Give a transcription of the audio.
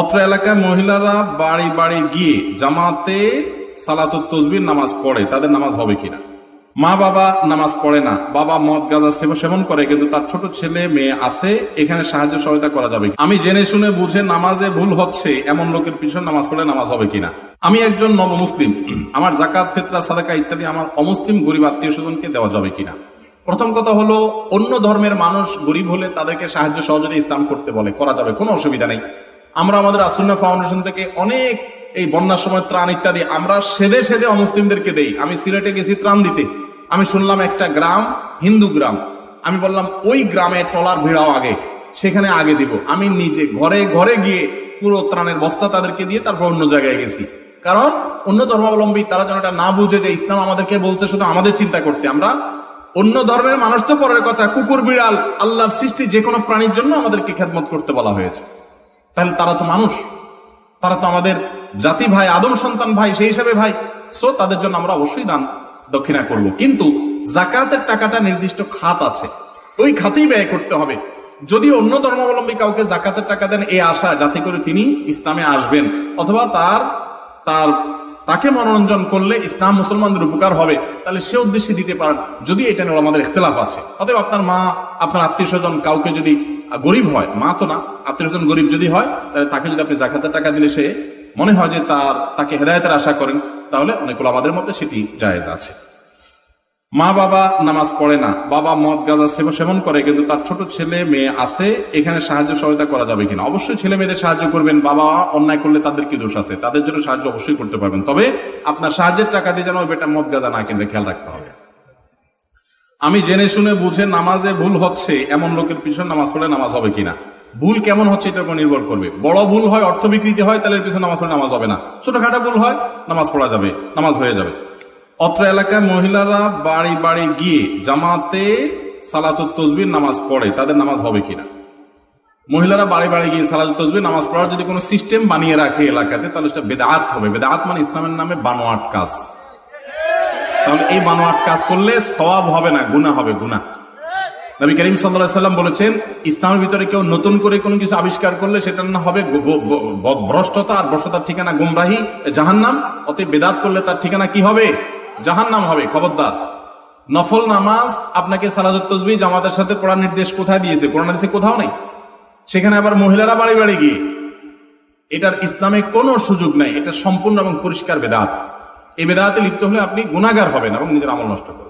অত্র এলাকায় মহিলারা বাড়ি বাড়ি গিয়ে জামাতে সালাতুত তাসবিহ নামাজ পড়ে, তাদের নামাজ হবে কিনা? মা বাবা নামাজ পড়ে না, বাবা মদ গাঁজা সেবন করে, কিন্তু তার ছোট ছেলে মেয়ে আছে, এখানে সাহায্য সহায়তা করা যাবে? আমি জেনে শুনে বুঝে নামাজে ভুল হচ্ছে এমন লোকের পিছনে নামাজ পড়লে নামাজ হবে কিনা? আমি একজন নবমুসলিম, আমার যাকাত, ফিতরা, সাদাকা ইত্যাদি আমার অমুসলিম গরিব আত্মীয় স্বজনকে দেওয়া যাবে কিনা? প্রথম কথা হলো, অন্য ধর্মের মানুষ গরিব হলে তাদেরকে সাহায্য সহযোগিতা ইসলাম করতে বলে, করা যাবে, কোনো অসুবিধা নেই। আমরা আমাদের আসুন্নাহ ফাউন্ডেশন থেকে অনেক এই বন্যার সময় ত্রাণ ইত্যাদি আমরা সেদে সেদে অমুসলিমদেরকে দেই। আমি সিলেটে গেছি ত্রাণ দিতে, আমি শুনলাম একটা গ্রাম হিন্দু গ্রাম, আমি বললাম ওই গ্রামে ট্রলার ভিড়াও আগে, সেখানে আগে দিব। আমি নিজে ঘরে ঘরে গিয়ে পুরো ত্রাণের বস্তা তাদেরকে দিয়ে তারপর অন্য জায়গায় গেছি। কারণ অন্য ধর্মাবলম্বী তারা যেন এটা না বুঝে যে ইসলাম আমাদেরকে বলছে শুধু আমাদের চিন্তা করতে। আমরা অন্য ধর্মের মানুষ তো পরের কথা, কুকুর বিড়াল আল্লাহর সৃষ্টি যে কোনো প্রাণীর জন্য আমাদেরকে খেদমত করতে বলা হয়েছে। তাহলে তারা তো মানুষ, তারা তো আমাদের জাতি ভাই, আদম সন্তান ভাই, সেই হিসাবে ভাই। সো তাদের জন্য আমরা অবশ্যই দান দক্ষিণা করব, কিন্তু যাকাতের টাকাটা নির্দিষ্ট খাত আছে, ওই খাতেই ব্যয় করতে হবে। যদি অন্য ধর্মাবলম্বী কাউকে যাকাতের টাকা দেন এই আশা যাতে করে তিনি ইসলামে আসবেন, অথবা তাকে মনোরঞ্জন করলে ইসলাম মুসলমানদের উপকার হবে, তাহলে সে উদ্দেশ্যে দিতে পারেন, যদি এটা নিয়ে আমাদের ইখতিলাফ আছে। অতএব আপনার মা, আপনার আত্মীয় স্বজন কাউকে যদি গরিব হয়, মা তো না, আত্মীয় স্বজন গরিব যদি হয়, তাহলে তাকে যদি আপনি যাকাতের টাকা দিলে সে মনে হয় যে তাকে হেদায়েতের আশা করেন, তাহলে অনেকগুলো আমাদের মধ্যে সেটি জায়েজ আছে। মা বাবা নামাজ পড়ে না, বাবা মদ গাঁজা সেবন করে, কিন্তু তার ছোট ছেলে মেয়ে আছে, এখানে সাহায্য সহায়তা করা যাবে কিনা? অবশ্যই ছেলে মেয়েদের সাহায্য করবেন। বাবা অন্যায় করলে তাদের কি দোষ আছে? তাদের জন্য সাহায্য অবশ্যই করতে পারবেন, তবে আপনার সাহায্যের টাকা দিয়ে যেন ওই বেটা মদ গাঁজা না কিনলে খেয়াল রাখতে হবে। আমি জেনে শুনে বুঝে নামাজে ভুল হচ্ছে এমন লোকের পিছনে নামাজ পড়লে নামাজ হবে কিনা? ভুল কেমন হচ্ছে এটার উপর নির্ভর করবে। বড় ভুল হয়, অর্থ বিকৃতি হয়, তাহলে এর পিছনে নামাজ পড়লে নামাজ হবে না। ছোটখাটো ভুল হয়, নামাজ পড়া যাবে, নামাজ হয়ে যাবে। অত্র এলাকায় মহিলারা বাড়ি বাড়ি গিয়ে জামাতে সালাতুত তাসবিহ নামাজ পড়ে, তাদের নামাজ হবে কিনা? মহিলারা বাড়ি বাড়ি গিয়ে সালাতুত তাসবিহ নামাজ পড়ার যদি কোনো সিস্টেম বানিয়ে রাখে এলাকাতে, তাহলে সেটা বেদাত হবে। বেদাত মানে ইসলামের নামে বানোয়াট কাজ। তাহলে এই বানোয়াট কাজ করলে সওয়াব হবে না, গুনাহ হবে, গুনাহ। নবী করিম সাল্লাল্লাহু আলাইহি ওয়াসাল্লাম বলেছেন, ইসলামের ভিতরে কেউ নতুন করে কোনো কিছু আবিষ্কার করলে সেটার না হবে ভ্রষ্টতা, আর ভ্রষ্টতার ঠিকানা গুমরাহি, জাহান্নাম। অতএব বেদাত করলে তার ঠিকানা কি হবে? জাহান্নাম হবে। খবরদার। নফল নামাজ আপনাকে সালাতুত তাসবিহ জামাতের সাথে পড়ার নির্দেশ কোথায় দিয়েছে? কোরআন হাদিসে কোথাও নেই। সেখানে আবার মহিলারা বাড়ি বাড়ি গিয়ে, এটার ইসলামে কোনো সুযোগ নাই। এটা সম্পূর্ণ এবং পরিষ্কার বেদাত। এই বেদাতে লিপ্ত হলে আপনি গুনাহগার হবেন এবং নিজের আমল নষ্ট করবেন।